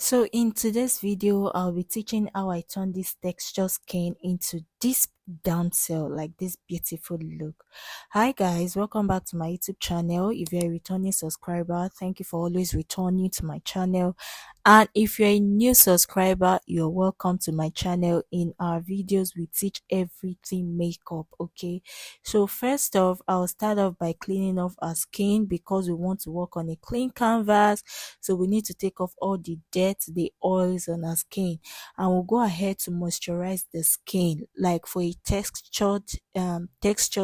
So in today's video, I'll be teaching how I turn this texture skin into this down cell, like this beautiful look. Hi guys, welcome back to my YouTube channel. If you're a returning subscriber, thank you for always returning to my channel. And if you're a new subscriber, you're welcome to my channel. In our videos, we teach everything makeup, okay? So first off, I'll start off by cleaning off our skin because we want to work on a clean canvas. So we need to take off all the dirt, the oils on our skin, and we'll go ahead to moisturize the skin. Like for a textured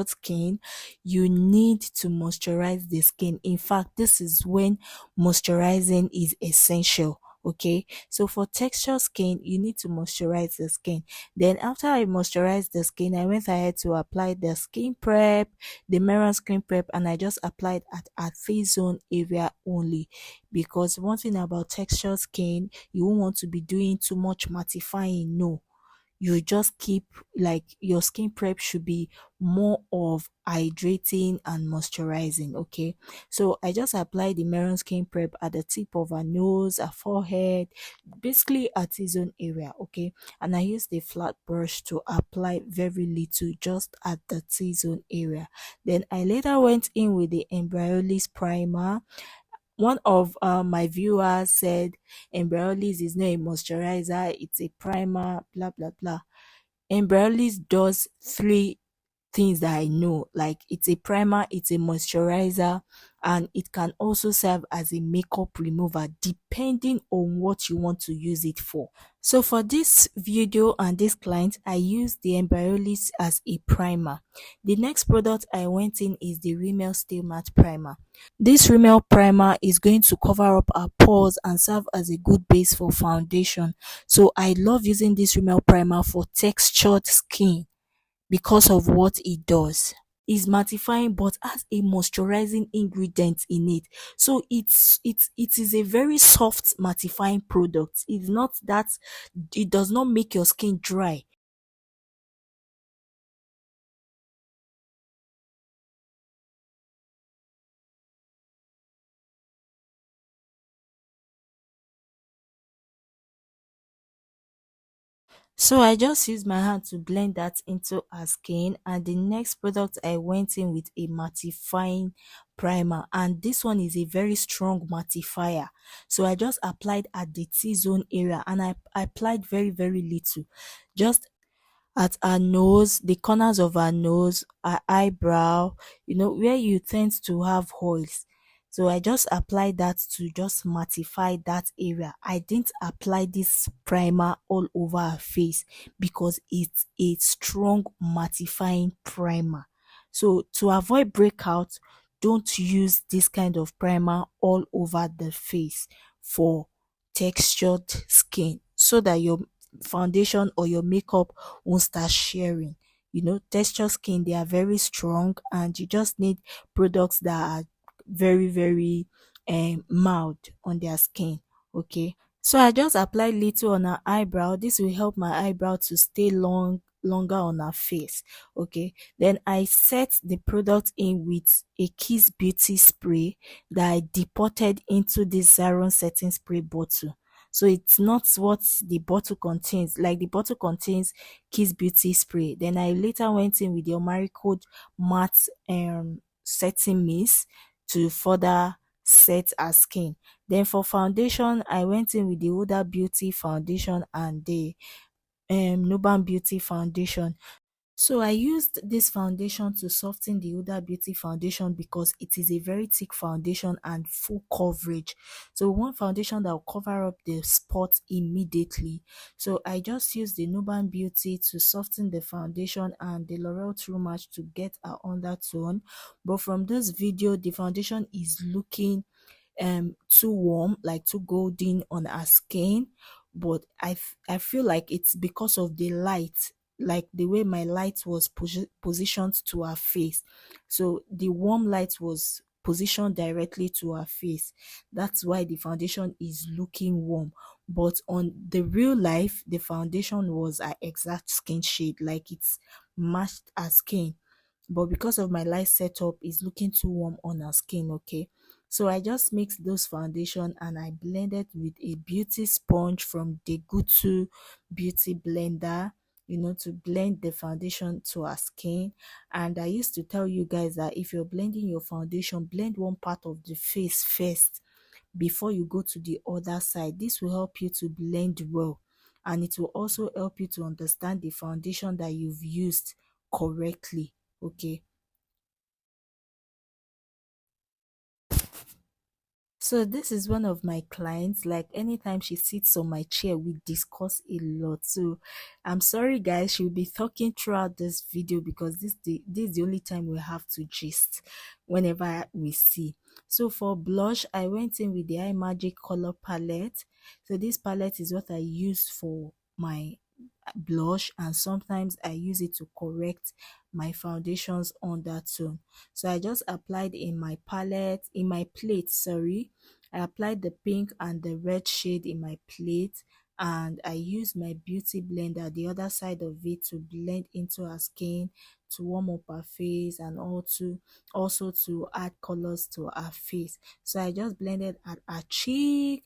skin, you need to moisturize the skin. In fact, this is when moisturizing is essential. Okay, so for texture skin, you need to moisturize the skin. Then after I moisturized the skin, I went ahead to apply the skin prep, the mirror skin prep, and I just applied at face zone area only, because one thing about texture skin, you won't want to be doing too much mattifying. No, you just keep, like, your skin prep should be more of hydrating and moisturizing. Okay, so I just applied the Maron skin prep at the tip of her nose, her forehead, basically at T-zone area. Okay, and I used a flat brush to apply very little just at the T-zone area. Then I later went in with the Embryolisse primer. One of my viewers said Embryolisse is not a moisturizer, it's a primer, blah blah blah. Embryolisse does three things that I know. Like, it's a primer, it's a moisturizer, and it can also serve as a makeup remover depending on what you want to use it for. So for this video and this client, I used the Embryolisse as a primer. The next product I went in is the Rimmel Stay Matte Primer. This Rimmel primer is going to cover up our pores and serve as a good base for foundation. So I love using this Rimmel primer for textured skin because of what it does. Is mattifying but has a moisturizing ingredient in it. So it is a very soft mattifying product. It's not that, it does not make your skin dry. So I just used my hand to blend that into her skin, and the next product I went in with a mattifying primer, and this one is a very strong mattifier. So I just applied at the T-zone area, and I applied very little, just at her nose, the corners of her nose, her eyebrow, where you tend to have holes. So I just applied that to just mattify that area. I didn't apply this primer all over her face because it's a strong mattifying primer. So to avoid breakout, don't use this kind of primer all over the face for textured skin, so that your foundation or your makeup won't start sharing. Texture skin, they are very strong, and you just need products that are very mild on their skin. Okay, so I just applied little on her eyebrow. This will help my eyebrow to stay longer on her face. Okay, then I set the product in with a Kiss Beauty spray that I deported into this Zaron setting spray bottle. So it's not what the bottle contains. Like, the bottle contains Kiss Beauty spray. Then I later went in with the Omaricode matte setting mist to further set our skin. Then for foundation, I went in with the Huda Beauty foundation and the Nuban Beauty foundation. So I used this foundation to soften the Huda Beauty foundation because it is a very thick foundation and full coverage. So one foundation that will cover up the spots immediately. So I just used the Nuban Beauty to soften the foundation and the L'Oreal True Match to get our undertone. But from this video, the foundation is looking too warm, like too golden on our skin. But I feel like it's because of the light, like the way my light was positioned to her face. So the warm light was positioned directly to her face. That's why the foundation is looking warm. But on the real life, the foundation was her exact skin shade, like it's matched her skin. But because of my light setup, it's looking too warm on her skin. Okay, So I just mixed those foundation and I blended with a beauty sponge from the Gutu beauty blender, to blend the foundation to our skin. And I used to tell you guys that if you're blending your foundation, blend one part of the face first before you go to the other side. This will help you to blend well, and it will also help you to understand the foundation that you've used correctly. Okay. So this is one of my clients. Like anytime she sits on my chair, we discuss a lot. So I'm sorry guys, she'll be talking throughout this video because this is the only time we have to gist whenever we see. So for blush, I went in with the Imagic color palette. So this palette is what I use for my blush, and sometimes I use it to correct my foundations undertone. So I just applied in my plate, sorry. I applied the pink and the red shade in my plate, and I used my beauty blender, the other side of it, to blend into her skin, to warm up her face, and also to add colors to her face. So I just blended at her cheek,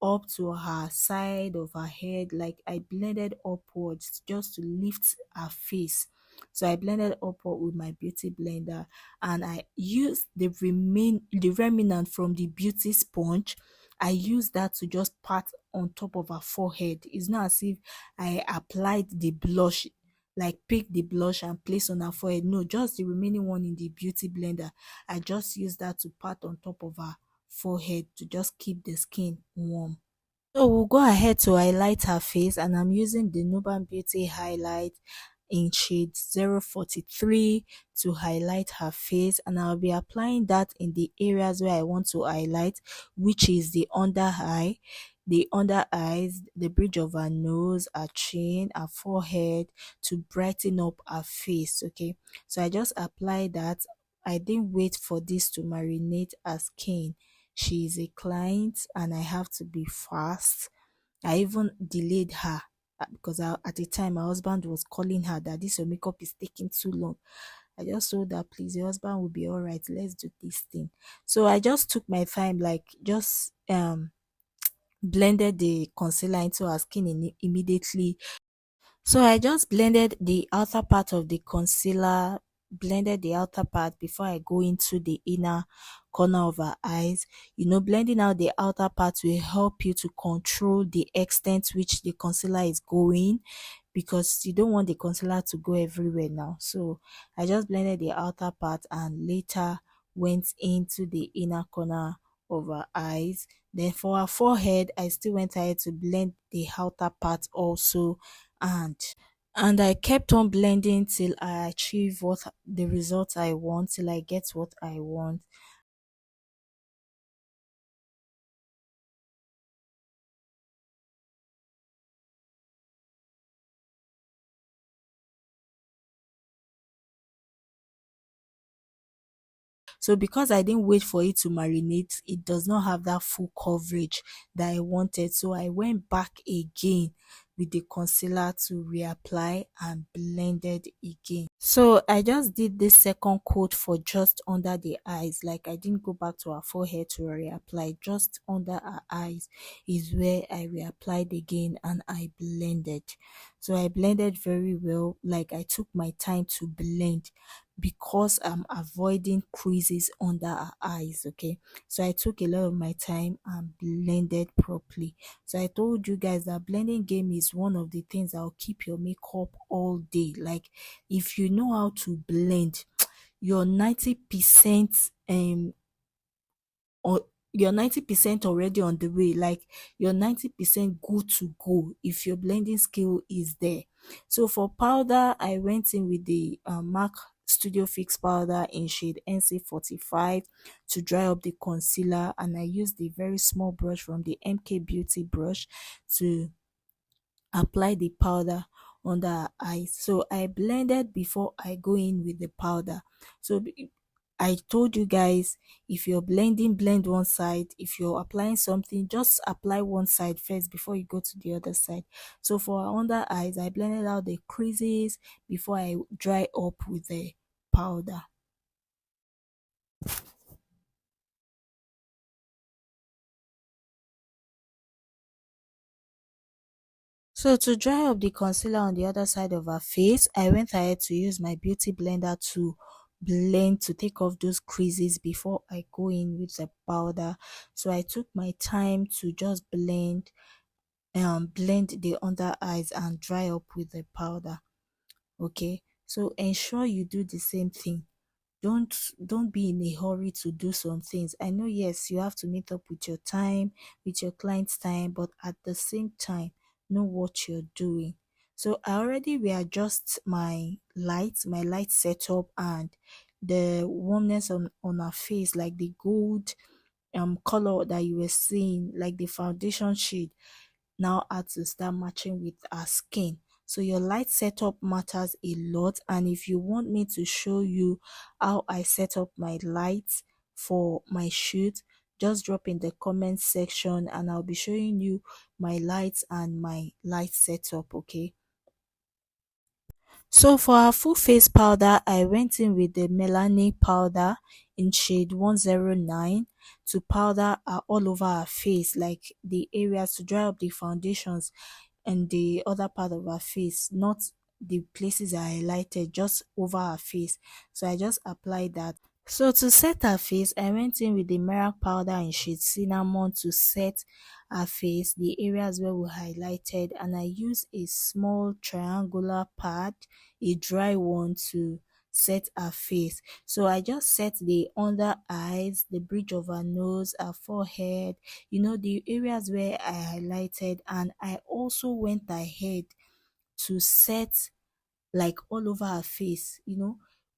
up to her side of her head. Like I blended upwards just to lift her face. So I blended upward with my beauty blender, and I used the remnant from the beauty sponge. I used that to just pat on top of her forehead. It's not as if I applied the blush, like pick the blush and place on her forehead. No, just the remaining one in the beauty blender. I just used that to pat on top of her forehead to just keep the skin warm. So we'll go ahead to highlight her face, and I'm using the Nuban Beauty highlight in shade 043 to highlight her face, and I'll be applying that in the areas where I want to highlight, which is the under eyes, the bridge of her nose, her chin, her forehead, to brighten up her face. Okay, so I just applied that. I didn't wait for this to marinate her skin. She is a client and I have to be fast. I even delayed her because at the time my husband was calling her that this your makeup is taking too long. I just told her, please, your husband will be all right. Let's do this thing. So I just took my time, like just blended the concealer into her skin immediately. So I just blended the outer part of the concealer, blended the outer part before I go into the inner corner of her eyes. Blending out the outer part will help you to control the extent which the concealer is going, because you don't want the concealer to go everywhere now. So I just blended the outer part and later went into the inner corner of her eyes. Then for her forehead, I still went ahead to blend the outer part also, and I kept on blending till I achieve what the result I want, till I get what I want. So because I didn't wait for it to marinate, it does not have that full coverage that I wanted. So I went back again with the concealer to reapply and blended again. So I just did this second coat for just under the eyes. Like I didn't go back to her forehead to reapply. Just under her eyes is where I reapplied again and I blended. So I blended very well. Like I took my time to blend because I'm avoiding creases under her eyes. Okay, so I took a lot of my time and blended properly. So I told you guys that blending game is one of the things that will keep your makeup all day. Like if you know how to blend, your 90% or you're 90% already on the way. Like you're 90% good to go if your blending skill is there. So for powder, I went in with the MAC Studio Fix powder in shade NC45 to dry up the concealer, and I used the very small brush from the MK Beauty brush to apply the powder under her eyes. So I blended before I go in with the powder. So I told you guys, if you're blending, blend one side. If you're applying something, just apply one side first before you go to the other side. So for her under eyes, I blended out the creases before I dry up with the powder. So to dry up the concealer on the other side of her face, I went ahead to use my beauty blender to blend to take off those creases before I go in with the powder. So I took my time to just blend the under eyes and dry up with the powder. Okay, so ensure you do the same thing. Don't be in a hurry to do some things. I know, yes, you have to meet up with your time, with your client's time, but at the same time, know what you're doing. So I already readjust my light setup and the warmness on her face, like the gold color that you were seeing, like the foundation shade now had to start matching with our skin. So your light setup matters a lot, and if you want me to show you how I set up my lights for my shoot, just drop in the comment section and I'll be showing you my lights and my light setup. Okay, so for our full face powder, I went in with the Milani powder in shade 109 to powder all over our face, like the areas to dry up the foundations and the other part of her face, not the places I highlighted, just over her face. So I just applied that. So to set her face, I went in with the Merake powder in shade cinnamon to set her face, the areas where we highlighted, and I used a small triangular pad, a dry one, to set her face. So I just set the under eyes, the bridge of her nose, her forehead, the areas where I highlighted, and I also went ahead to set like all over her face.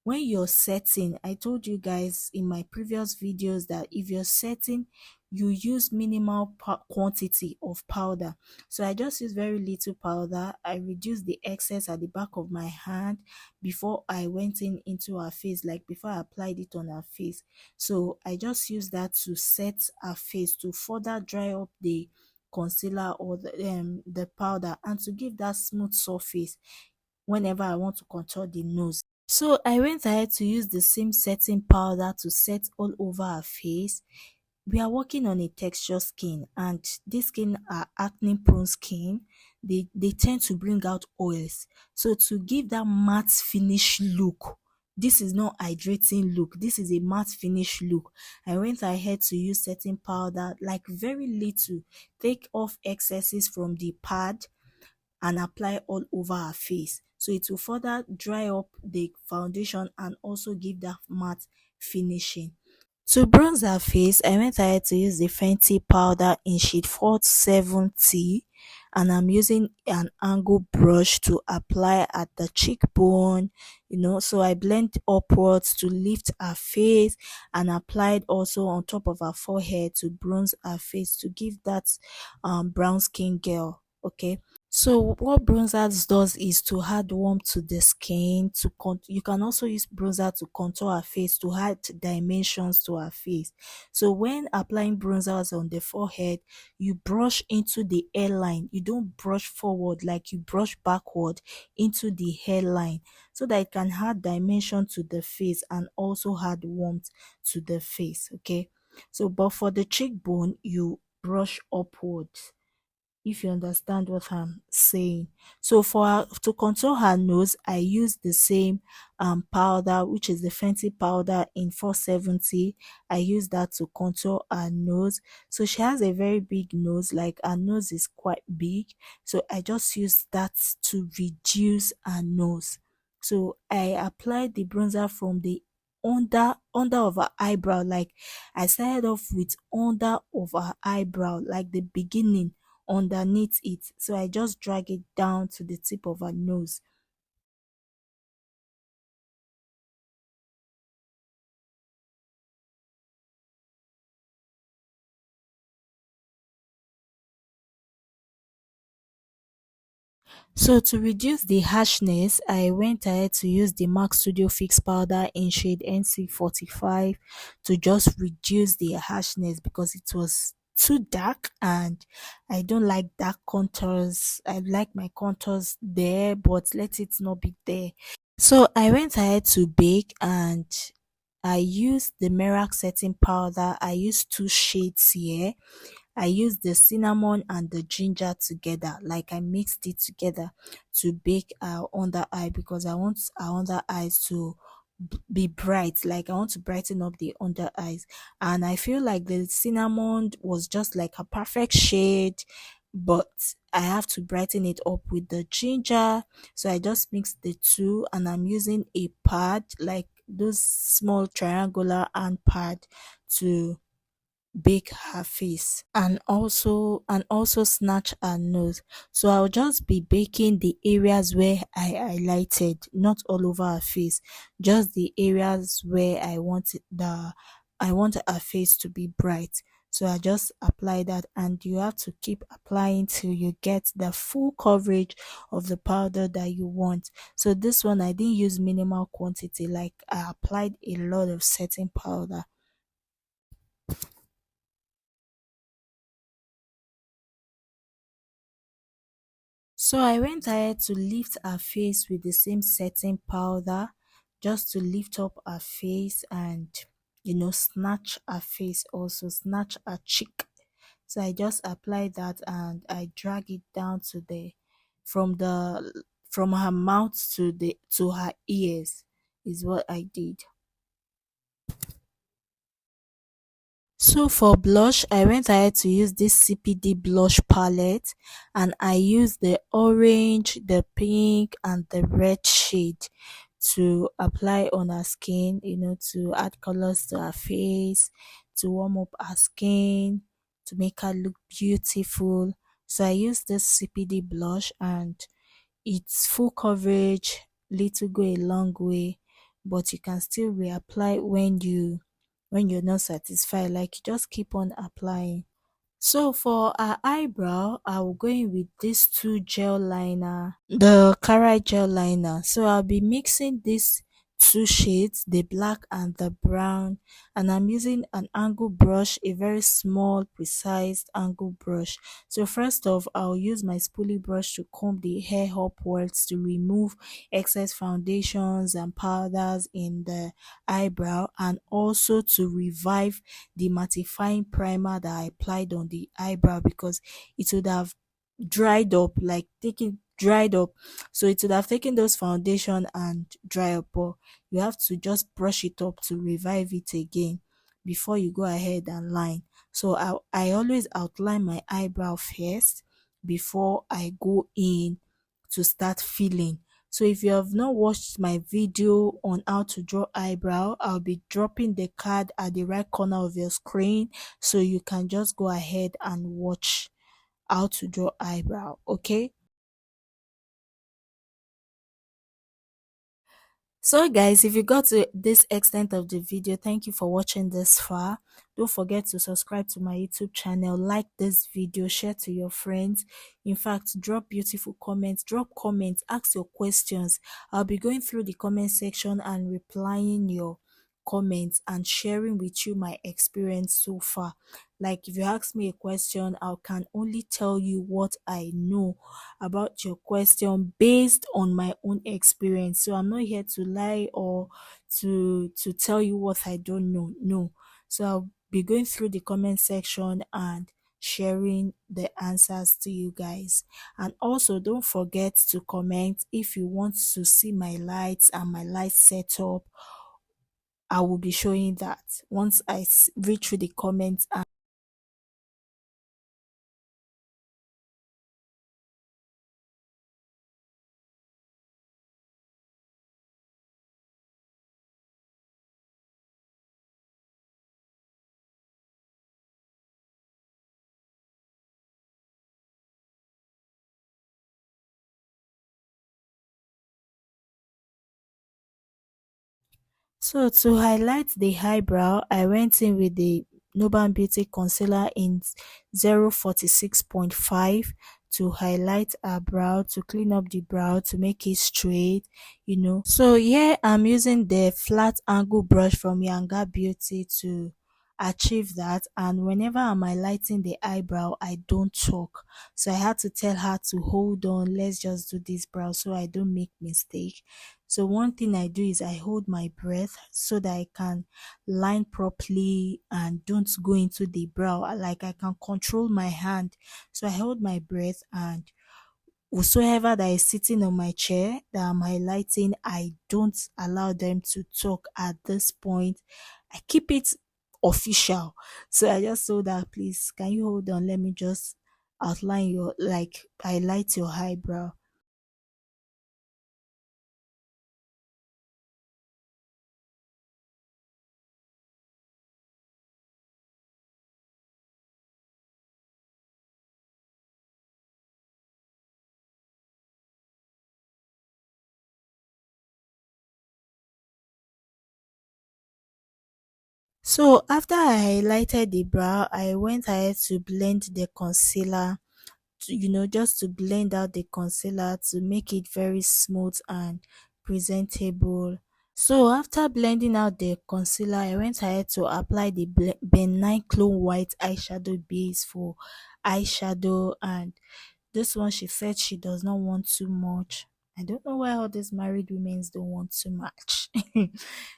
When you're setting, I told you guys in my previous videos that if you're setting, you use minimal quantity of powder. So I just use very little powder. I reduced the excess at the back of my hand before I went into her face, like before I applied it on her face. So I just used that to set her face, to further dry up the concealer or the powder, and to give that smooth surface whenever I want to contour the nose. So I went ahead to use the same setting powder to set all over her face. We are working on a texture skin, and this skin are acne prone skin. They tend to bring out oils. So to give that matte finish look, this is not hydrating look, this is a matte finish look. I went ahead to use setting powder, like very little, take off excesses from the pad and apply all over her face. So it will further dry up the foundation and also give that matte finishing. To bronze her face, I went ahead to use the Fenty powder in shade 470, and I'm using an angle brush to apply at the cheekbone, so I blend upwards to lift her face and applied also on top of her forehead to bronze her face to give that brown skin girl. Okay, so what bronzer does is to add warmth to the skin. You can also use bronzer to contour her face, to add dimensions to her face. So when applying bronzers on the forehead, you brush into the hairline. You don't brush forward, like you brush backward into the hairline, so that it can add dimension to the face and also add warmth to the face. Okay, so but for the cheekbone, you brush upwards, if you understand what I'm saying. So for her, to contour her nose, I use the same powder, which is the Fenty powder in 470. I use that to contour her nose. So she has a very big nose, like her nose is quite big. So I just use that to reduce her nose. So I applied the bronzer from the under of her eyebrow, like I started off with under of her eyebrow, like the beginning underneath it. So I just drag it down to the tip of her nose. So to reduce the harshness, I went ahead to use the MAC Studio Fix powder in shade NC45 to just reduce the harshness, because it was too dark and I don't like dark contours. I like my contours there, but let it not be there. So I went ahead to bake, and I used the Merake setting powder. I used two shades here. I used the cinnamon and the ginger together, like I mixed it together to bake our under eye, because I want our under eyes to be bright, like I want to brighten up the under eyes. And I feel like the cinnamon was just like a perfect shade, but I have to brighten it up with the ginger. So I just mixed the two, and I'm using a pad, like those small triangular hand pad, to bake her face, and also snatch her nose. So I'll just be baking the areas where I highlighted, not all over her face, just the areas where I want her face to be bright. So I just apply that, and you have to keep applying till you get the full coverage of the powder that you want. So this one I didn't use minimal quantity, like I applied a lot of setting powder. So I went ahead to lift her face with the same setting powder, just to lift up her face and snatch her face, also snatch her cheek. So I just apply that and I drag it down to the from the from her mouth to her ears, is what I did. So for blush, I went ahead to use this CPD blush palette, and I used the orange, the pink, and the red shade to apply on her skin, to add colors to her face, to warm up her skin, to make her look beautiful. So I used this CPD blush, and its full coverage little go a long way, but you can still reapply when you're not satisfied, like you just keep on applying. So for our eyebrow, I will go in with these two gel liner, the Karite gel liner. So I'll be mixing these two shades, the black and the brown, and I'm using an angle brush, a very small, precise angle brush. So first off, I'll use my spoolie brush to comb the hair upwards to remove excess foundations and powders in the eyebrow, and also to revive the mattifying primer that I applied on the eyebrow, because it would have dried up, like taken dried up. So it would have taken those foundation and dry up, but you have to just brush it up to revive it again before you go ahead and line. So I always outline my eyebrow first before I go in to start filling. So if you have not watched my video on how to draw eyebrow, I'll be dropping the card at the right corner of your screen, so you can just go ahead and watch how to draw eyebrow. Okay. So guys, if you got to this extent of the video, thank you for watching this far. Don't forget to subscribe to my YouTube channel, like this video, share to your friends. In fact, drop beautiful comments, drop comments, ask your questions. I'll be going through the comment section and replying your comments and sharing with you my experience so far. Like if you ask me a question, I can only tell you what I know about your question based on my own experience. So I'm not here to lie or to tell you what I don't know. No. So I'll be going through the comment section and sharing the answers to you guys. And also don't forget to comment if you want to see my lights and my light setup. I will be showing that once I read through the comments. So to highlight the eyebrow, I went in with the Nuban Beauty Concealer in 046.5 to highlight our brow, to clean up the brow, to make it straight. So here I'm using the flat angle brush from Yanga Beauty to achieve that. And whenever I'm highlighting the eyebrow, I don't talk. So I had to tell her to hold on, let's just do this brow so I don't make mistake. So one thing I do is I hold my breath so that I can line properly and don't go into the brow. Like I can control my hand. So I hold my breath, and whosoever that is sitting on my chair that I'm highlighting, I don't allow them to talk at this point. I keep it official. So I just told her, please, can you hold on? Let me just outline your, like, highlight your eyebrow. So after I highlighted the brow, I went ahead to blend the concealer, just to blend out the concealer to make it very smooth and presentable. So after blending out the concealer, I went ahead to apply the benign clone white eyeshadow base for eyeshadow. And this one, she said she does not want too much. I don't know why all these married women don't want too much.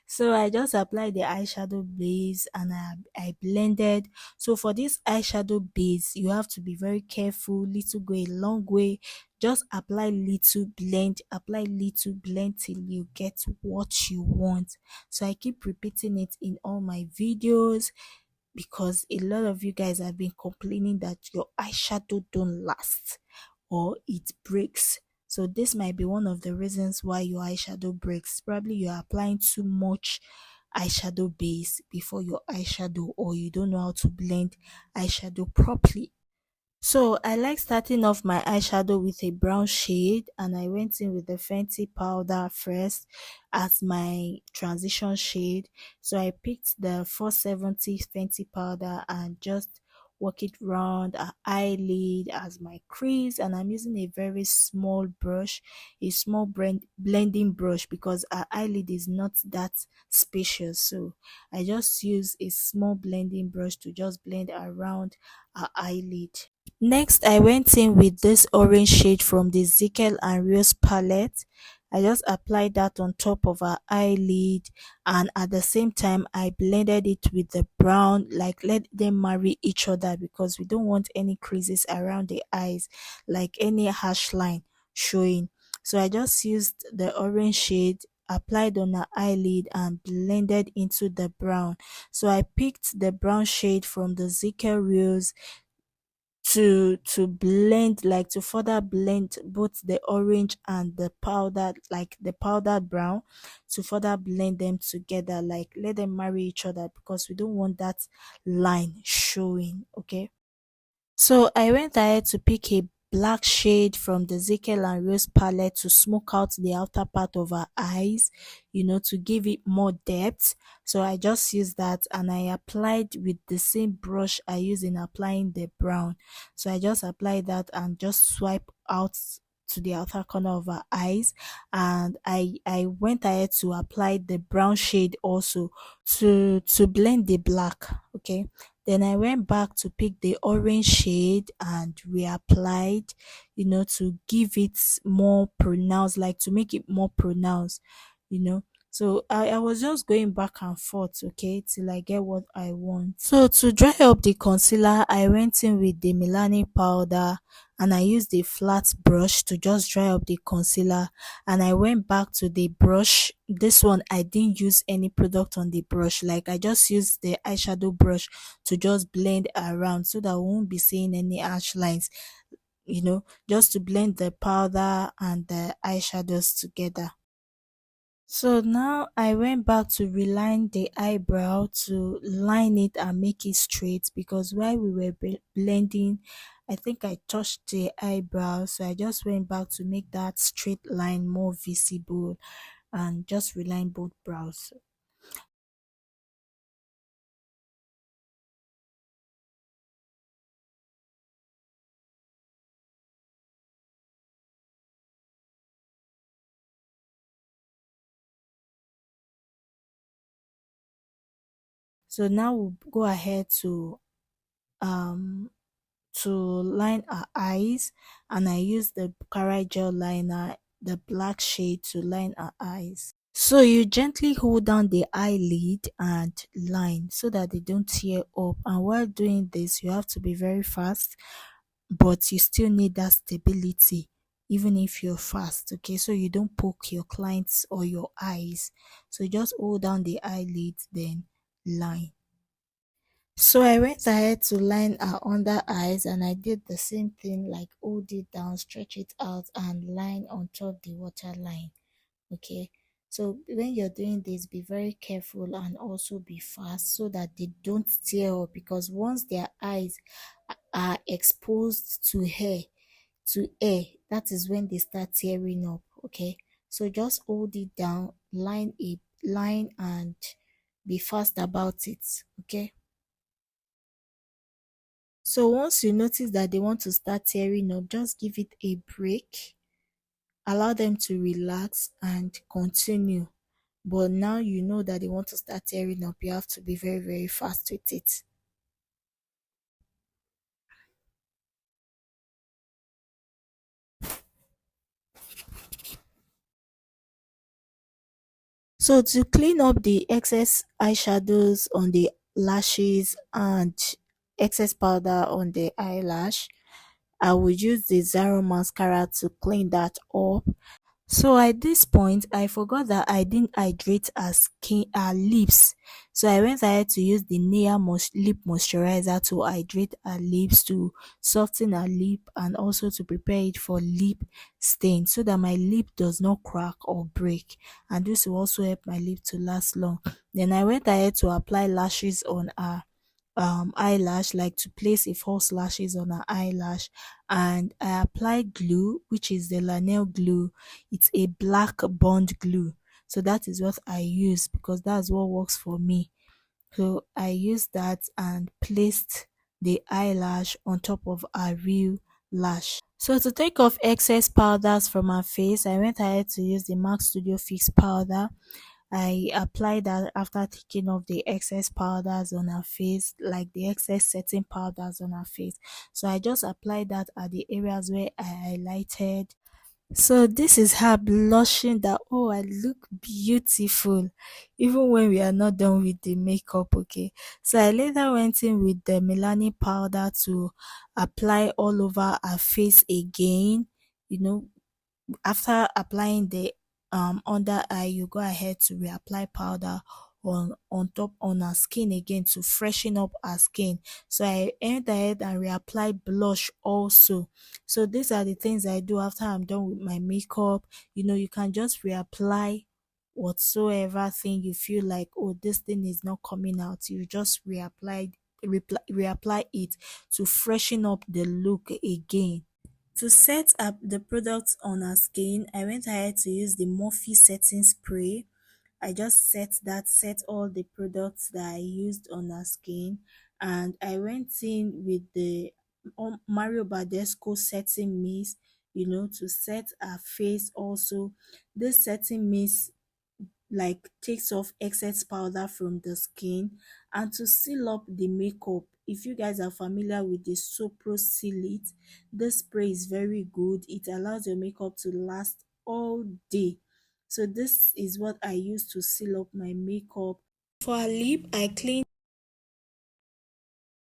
So I just applied the eyeshadow base, and I blended. So for this eyeshadow base, you have to be very careful. Little go a long way. Just apply little blend till you get what you want. So I keep repeating it in all my videos, because a lot of you guys have been complaining that your eyeshadow don't last or it breaks. So this might be one of the reasons why your eyeshadow breaks. Probably you're applying too much eyeshadow base before your eyeshadow, or you don't know how to blend eyeshadow properly. So I like starting off my eyeshadow with a brown shade, and I went in with the Fenty powder first as my transition shade. So I picked the 470 Fenty powder and just work it round her eyelid as my crease, and I'm using a very small brush, a small blending brush, because our eyelid is not that spacious. So I just use a small blending brush to just blend around our eyelid. Next, I went in with this orange shade from the Zikel and Rios palette. I just applied that on top of her eyelid, and at the same time I blended it with the brown, like let them marry each other, because we don't want any creases around the eyes, like any harsh line showing. So I just used the orange shade, applied on her eyelid, and blended into the brown. So I picked the brown shade from the Zikel Rios to blend, like to further blend both the orange and the powdered, like the powdered brown, to further blend them together, like let them marry each other, because we don't want that line showing. Okay, so I went ahead to pick a black shade from the Zikel and Rose palette to smoke out the outer part of her eyes, to give it more depth. So I just used that, and I applied with the same brush I use in applying the brown. So I just applied that and just swipe out to the outer corner of her eyes, and I went ahead to apply the brown shade also to blend the black. Okay, then I went back to pick the orange shade and reapplied, to give it more pronounced, like to make it more pronounced, you know. So I was just going back and forth, okay, till I get what I want. So to dry up the concealer, I went in with the Milani powder, and I used a flat brush to just dry up the concealer, and I went back to the brush. This one I didn't use any product on the brush, like I just used the eyeshadow brush to just blend around so that we won't be seeing any harsh lines, just to blend the powder and the eyeshadows together. So now I went back to reline the eyebrow to line it and make it straight, because while we were blending, I think I touched the eyebrow. So I just went back to make that straight line more visible and just reline both brows. So now we'll go ahead um to line our eyes, and I use the Karite gel liner, the black shade, to line our eyes. So you gently hold down the eyelid and line so that they don't tear up, and while doing this you have to be very fast, but you still need that stability even if you're fast, okay, so you don't poke your clients or your eyes. So just hold down the eyelid, then line. So I went ahead to line our under eyes, and I did the same thing, like hold it down, stretch it out, and line on top the waterline. Okay, so when you're doing this, be very careful and also be fast so that they don't tear up, because once their eyes are exposed to air, that is when they start tearing up. Okay, so just hold it down, line and be fast about it. Okay, so once you notice that they want to start tearing up, just give it a break, allow them to relax and continue. But now you know that they want to start tearing up, you have to be very, very fast with it. So to clean up the excess eyeshadows on the lashes and excess powder on the eyelash, I will use the Zero mascara to clean that up. So at this point, I forgot that I didn't hydrate her lips. So I went ahead to use the lip moisturizer to hydrate her lips, to soften her lip, and also to prepare it for lip stain so that my lip does not crack or break. And this will also help my lip to last long. Then I went ahead to apply lashes on her eyelash, like to place a false lashes on her eyelash, and I applied glue, which is the Lanel glue. It's a black bond glue, so that is what I use because that's what works for me. So I used that and placed the eyelash on top of a real lash. So to take off excess powders from her face, I went ahead to use the MAC Studio Fix powder. I applied that after taking off the excess powders on her face, like the excess setting powders on her face. So I just applied that at the areas where I highlighted. So this is her blushing that, oh, I look beautiful even when we are not done with the makeup. Okay, so I later went in with the Milani powder to apply all over her face again, you know, after applying the under eye, you go ahead to reapply powder on top on our skin again to freshen up our skin. So I went ahead and reapply blush also. So these are the things I do after I'm done with my makeup. You know, you can just reapply whatsoever thing you feel like, oh, this thing is not coming out, you just reapply it to freshen up the look again. To set up the products on our skin, I went ahead to use the Morphe setting spray. I just set all the products that I used on our skin, and I went in with the Mario Badescu setting mist, to set our face also. This setting mist like takes off excess powder from the skin, and to seal up the makeup, if you guys are familiar with the Sopro Seal It, this spray is very good. It allows your makeup to last all day. So this is what I use to seal up my makeup. For a lip, I clean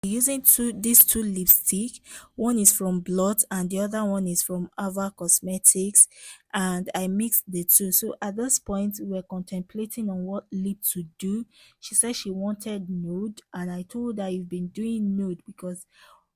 using these two lipstick. One is from Blot and the other one is from Avour Cosmetics, and I mixed the two. So at this point we were contemplating on what lip to do. She said she wanted nude, and I told her you've been doing nude because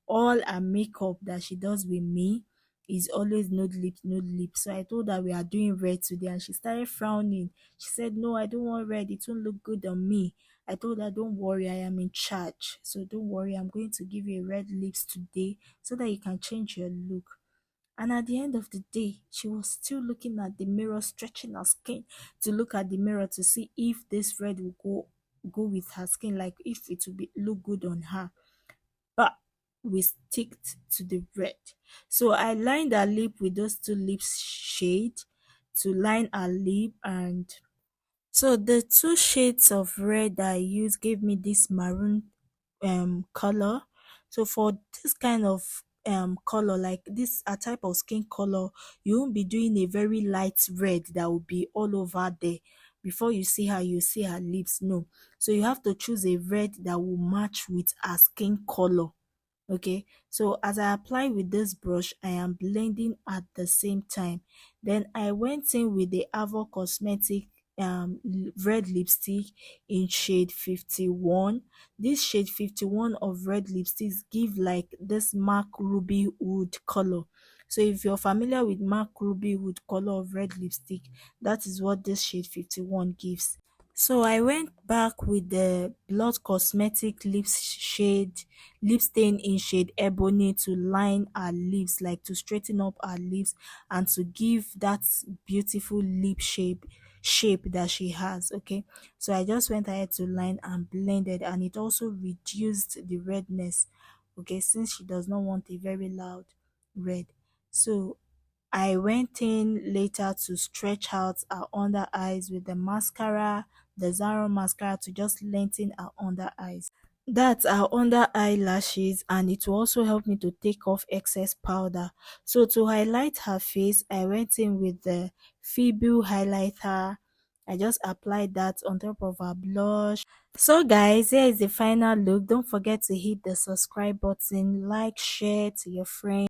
all her makeup that she does with me is always nude lip, nude lip. So I told her we are doing red today, and she started frowning. She said, no, I don't want red, it won't look good on me. I told her, don't worry, I am in charge. So don't worry, I'm going to give you red lips today so that you can change your look. And at the end of the day, she was still looking at the mirror, stretching her skin to look at the mirror to see if this red will go with her skin, like if it will look good on her. But we stick to the red. So I lined her lip with those two lips shade to line her lip, and So the two shades of red that I used gave me this maroon color. So for this kind of color, like this a type of skin color, you won't be doing a very light red that will be all over there. Before you see her, you see her lips. No. So you have to choose a red that will match with her skin color. Okay, so as I apply with this brush, I am blending at the same time. Then I went in with the Avour cosmetic red lipstick in shade 51. This shade 51 of red lipsticks give like this mark ruby wood color. So if you're familiar with mark ruby wood color of red lipstick, that is what this shade 51 gives. So I went back with the Blot cosmetic lip stain in shade Ebony to line our lips, like to straighten up our lips and to give that beautiful lip shape that she has. Okay, so I just went ahead to line and blended, and it also reduced the redness. Okay, since she does not want a very loud red. So I went in later to stretch out her under eyes with the mascara, the Zara mascara, to just lengthen her under eyes. That's our under eyelashes, and it will also help me to take off excess powder. So to highlight her face, I went in with the Feeble highlighter. I just applied that on top of her blush. So guys, here is the final look. Don't forget to hit the subscribe button, like, share to your friends.